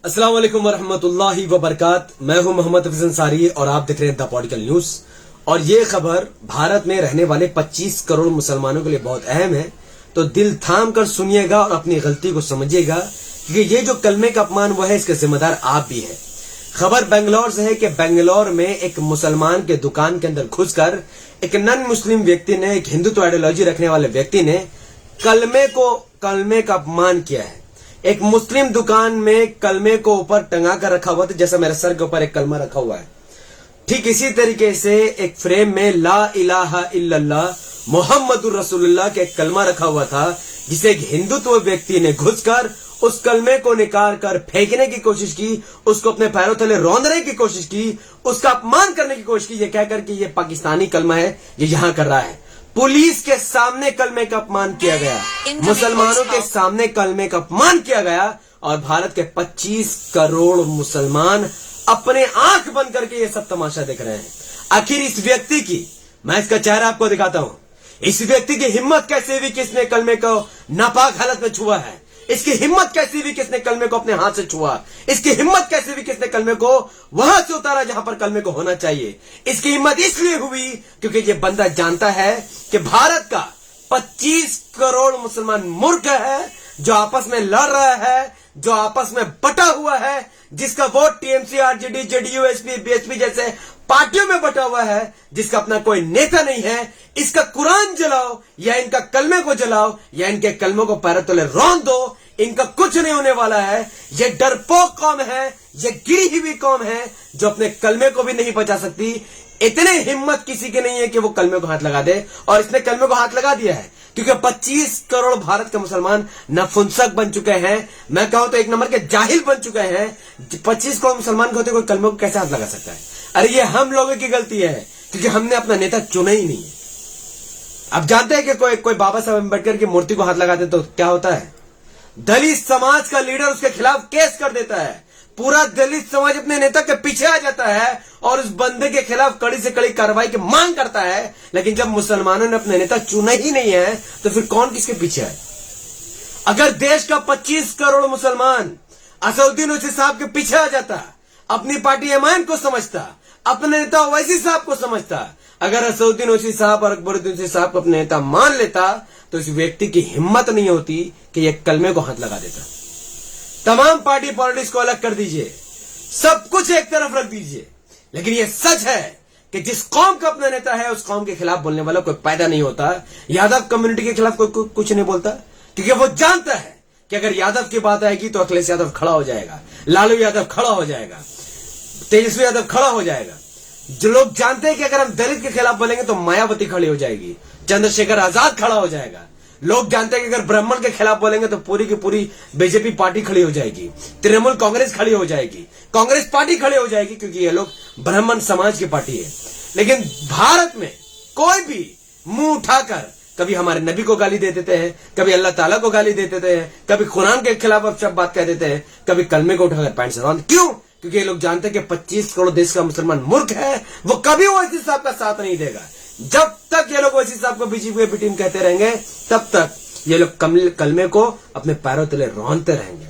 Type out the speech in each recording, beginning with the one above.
अस्सलाम वालेकुम वरहमतुल्लाहि वबरकात। मैं हूं मोहम्मद हफीज अंसारी और आप देख रहे हैं द पॉलिटिकल न्यूज। और ये खबर भारत में रहने वाले 25 करोड़ मुसलमानों के लिए बहुत अहम है, तो दिल थाम कर सुनिएगा और अपनी गलती को समझिएगा, क्योंकि ये जो कलमे का अपमान हुआ है इसके जिम्मेदार आप भी है। खबर बेंगलोर से है कि बेंगलोर में एक मुसलमान के दुकान के अंदर घुसकर एक नॉन मुस्लिम व्यक्ति ने, एक हिंदुत्व आइडियोलॉजी रखने वाले व्यक्ति ने कलमे का अपमान किया है। एक मुस्लिम दुकान में कलमे को ऊपर टंगा कर रखा हुआ था, जैसा मेरे सर के ऊपर एक कलमा रखा हुआ है, ठीक इसी तरीके से एक फ्रेम में ला इलाहा इल्लल्लाह मोहम्मदुर रसूलुल्लाह के एक कलमा रखा हुआ था, जिसे एक हिंदुत्व व्यक्ति ने घुसकर उस कलमे को निकाल कर फेंकने की कोशिश की, उसको अपने पैरों तले रौंदने की कोशिश की, उसका अपमान करने की कोशिश की, ये कहकर कि ये पाकिस्तानी कलमा है, ये यहां कर रहा है। पुलिस के सामने कलमे का अपमान किया गया, मुसलमानों के सामने कलमे का अपमान किया गया, और भारत के 25 करोड़ मुसलमान अपने आंख बंद करके ये सब तमाशा देख रहे हैं। आखिर इस व्यक्ति की, मैं इसका चेहरा आपको दिखाता हूं, इस व्यक्ति की हिम्मत कैसे हुई कि इसने कलमे को नापाक हालत में छुआ है। इसकी हिम्मत कैसी हुई किसने कलमे को अपने हाथ से छुआ। इसकी हिम्मत कैसी हुई किसने कलमे को वहां से उतारा जहां पर कलमे को होना चाहिए। इसकी हिम्मत इसलिए हुई क्योंकि ये बंदा जानता है कि भारत का 25 करोड़ मुसलमान मूर्ख है, जो आपस में लड़ रहा है, जो आपस में बटा हुआ है, जिसका vote TMC, RJD, JDU, SP, BSP जैसे पार्टियों में बटा हुआ है, जिसका अपना कोई नेता नहीं है। इसका कुरान जलाओ या इनका कलमे को जलाओ या इनके कलमों को पैरों तले रौंद दो, इनका कुछ नहीं होने वाला है। ये डरपोक कौम है, ये गिरी हुई कौम है, जो अपने कलमे को भी नहीं बचा सकती। इतने हिम्मत किसी के नहीं है कि वो कलमे को हाथ लगा दे, और इसने कलमे को हाथ लगा दिया है क्योंकि 25 करोड़ भारत के मुसलमान नपुंसक बन चुके हैं। मैं कहूं तो एक नंबर के जाहिल बन चुके हैं। 25 करोड़ मुसलमान के होते कोई कलमे को कैसे हाथ लगा सकता है? अरे ये हम लोगों की गलती है क्योंकि हमने अपना नेता चुना ही नहीं है। अब जानते हैं कि कोई बाबा साहब अम्बेडकर की मूर्ति को हाथ लगाते तो क्या होता है? दलित समाज का लीडर उसके खिलाफ केस कर देता है, पूरा दलित समाज अपने नेता के पीछे आ जाता है और उस बंदे के खिलाफ कड़ी से कड़ी कार्रवाई की मांग करता है। लेकिन जब मुसलमानों ने अपने नेता चुना ही नहीं है तो फिर कौन किसके पीछे है? अगर देश का 25 करोड़ मुसलमान असदुद्दीन ओवैसी साहब के पीछे आ जाता, अपनी पार्टी एमआईएम को समझता, अपने नेता ओवैसी साहब को समझता, अगर असदुद्दीन ओवैसी साहब और अकबरुद्दीन ओवैसी साहब को अपने नेता मान लेता, तो इस व्यक्ति की हिम्मत नहीं होती कि यह कलमे को हाथ लगा देता। तमाम पार्टी पॉलिटिक्स को अलग कर दीजिए, सब कुछ एक तरफ रख दीजिए, लेकिन यह सच है कि जिस कौम का अपना नेता है उस कौम के खिलाफ बोलने वाला कोई पैदा नहीं होता। यादव कम्युनिटी के खिलाफ कोई कुछ नहीं बोलता क्योंकि वो जानता है कि अगर यादव की बात आएगी तो अखिलेश यादव खड़ा हो जाएगा, लालू यादव खड़ा हो जाएगा, तेजस्वी यादव खड़ा हो जाएगा। जो लोग जानते हैं कि अगर हम दलित के खिलाफ बोलेंगे तो मायावती खड़ी हो जाएगी, चंद्रशेखर आजाद खड़ा हो जाएगा। लोग जानते हैं कि अगर ब्राह्मण के खिलाफ बोलेंगे तो पूरी की पूरी बीजेपी पार्टी खड़ी हो जाएगी, तृणमूल कांग्रेस खड़ी हो जाएगी, कांग्रेस पार्टी खड़ी हो जाएगी, क्योंकि ये लोग ब्राह्मण समाज की पार्टी है। लेकिन भारत में कोई भी मुंह उठाकर कभी हमारे नबी को गाली दे देते हैं, कभी अल्लाह ताला को गाली दे देते हैं, कभी कुरान के खिलाफ अपशब्द बात कह देते हैं, कभी कलमे को उठाकर पैंट से रौंद। क्यों? क्योंकि ये लोग जानते हैं कि 25 करोड़ देश का मुसलमान मूर्ख है, वो कभी ओवैसी साहब का साथ नहीं देगा। जब तक ये लोग ओवैसी साहब को बीजेपी की टीम कहते रहेंगे, तब तक ये लोग कलमे को अपने पैरों तले रौंदते रहेंगे।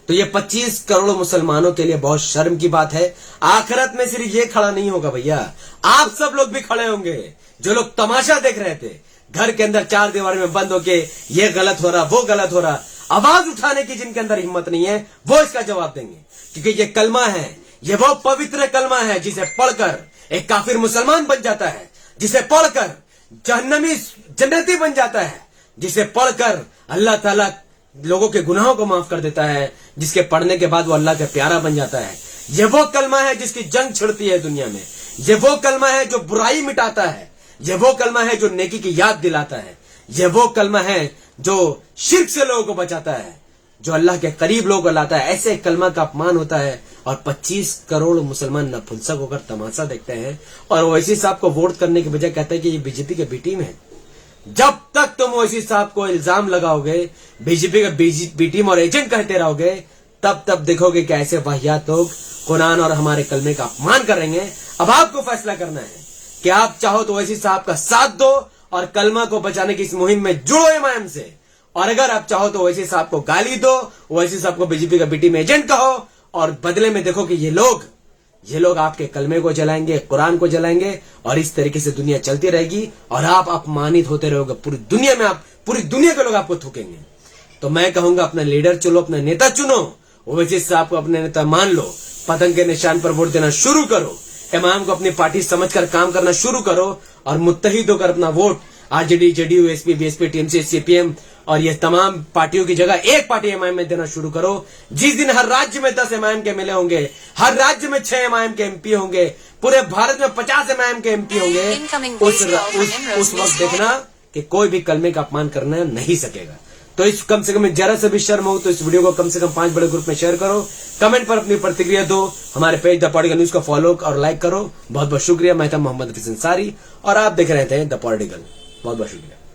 तो ये 25 करोड़ मुसलमानों के लिए बहुत शर्म की बात है। आखिरत में सिर्फ ये खड़ा नहीं होगा भैया, आप सब लोग भी खड़े होंगे। जो लोग तमाशा देख रहे थे, घर के अंदर 4 दीवार में बंद होके ये गलत हो रहा, वो गलत हो रहा, आवाज उठाने की जिनके अंदर हिम्मत नहीं है, वो इसका जवाब देंगे। क्योंकि ये कलमा है, ये वो पवित्र कलमा है जिसे पढ़कर एक काफिर मुसलमान बन जाता है, जिसे पढ़कर जहन्नमी जन्नती बन जाता है, जिसे पढ़कर अल्लाह ताला लोगों के गुनाहों को माफ कर देता है, जिसके पढ़ने के बाद वो अल्लाह का प्यारा बन जाता है। ये वो कलमा है जिसकी जंग छिड़ती है दुनिया में। ये वो कलमा है जो बुराई मिटाता है। ये वो कलमा है जो नेकी की याद दिलाता है। ये वो कलमा है जो शिर्क से लोगों को बचाता है, जो अल्लाह के करीब लोगों को लाता है। ऐसे कलमा का अपमान होता है और 25 करोड़ मुसलमान नपुंसक होकर तमाशा देखते हैं और ओवैसी साहब को वोट करने की बजाय कहते हैं कि ये बीजेपी के बी टीम है। जब तक तुम ओवैसी साहब को इल्जाम लगाओगे, बीजेपी का बी टीम और एजेंट कहते रहोगे, तब देखोगे कि ऐसे वाहियात लोग कुरान और हमारे कलमे का अपमान करेंगे। अब आपको फैसला करना है कि आप चाहो तो ओवैसी साहब का साथ दो और कलमा को बचाने की इस मुहिम में जुड़ो एमआईएम से, और अगर आप चाहो तो ओवैसी साहब को गाली दो, ओवैसी साहब को बीजेपी का बी टीम एजेंट कहो, और बदले में देखो कि ये लोग आपके कलमे को जलाएंगे, कुरान को जलाएंगे, और इस तरीके से दुनिया चलती रहेगी और आप अपमानित होते रहोगे पूरी दुनिया में। पूरी दुनिया के लोग आपको थूकेंगे। तो मैं कहूंगा अपना लीडर चुनो, अपना नेता चुनो, ओवैसी साहब को अपने नेता मान लो, पतंग के निशान पर वोट देना शुरू करो, इमाम को अपनी पार्टी समझकर काम करना शुरू करो, और मुत्तहिद होकर अपना vote RJD, JDU, SP, BSP, TMC, CPM और ये तमाम पार्टियों की जगह एक पार्टी एमआईएम में देना शुरू करो। जिस दिन हर राज्य में 10 एमआईएम के एमएलए होंगे, हर राज्य में 6 एमआईएम के एमपी होंगे, पूरे भारत में 50 एमआईएम के एमपी होंगे, उस वक्त देखना कि कोई भी कलमे का अपमान करना नहीं सकेगा। तो इस कम से कम जरा से भी शर्म हो तो इस वीडियो को कम से कम 5 बड़े ग्रुप में शेयर करो, कमेंट पर अपनी प्रतिक्रिया दो, हमारे पेज द पॉलिटिकल न्यूज को फॉलो और लाइक करो। बहुत बहुत शुक्रिया। मैं था मोहम्मद हफीज अंसारी और आप देख रहे थे द पॉलिटिकल। बहुत बहुत शुक्रिया।